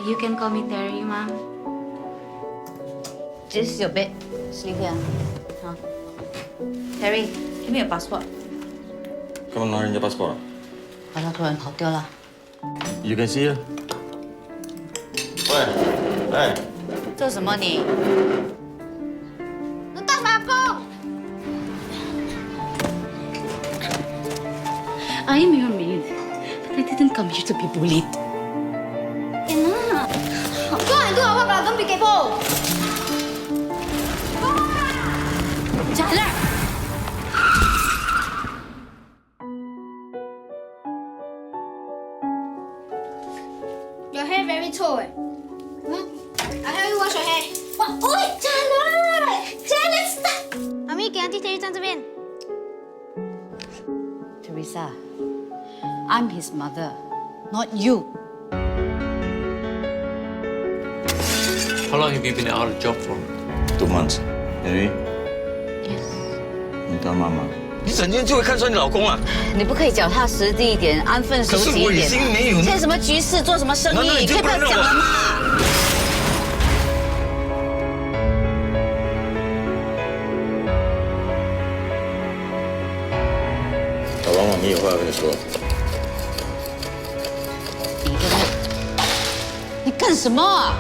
You can call me Terry, Mom. This is your bed. Sleep here. Huh? Terry, give me your passport. 干嘛拿人家 passport 啊把他突然跑掉了。 ？You can see 啊。喂，哎，做什么你？ I am your maid, but I didn't come here to be bullied. Enough. Go and do our work lah. Don't be kaypoh. Jalan. Your hair very 臭哎。What? I help you wash your hair. Oi, Jalan! Jalan, stop! 妈咪，给阿弟 Terry 站这边。 Teresa, I'm his mother, not you. How long have you been out of job for? 2 months。Henry， Yes. 你当妈妈。你整天就会看穿你老公啊？你不可以脚踏实地一点，安分守己一点。可是我已经没有那现在什么局势，做什么生难道意，你就不能让我可以不要讲了吗？老王，妈咪有话要跟你说。你干什么？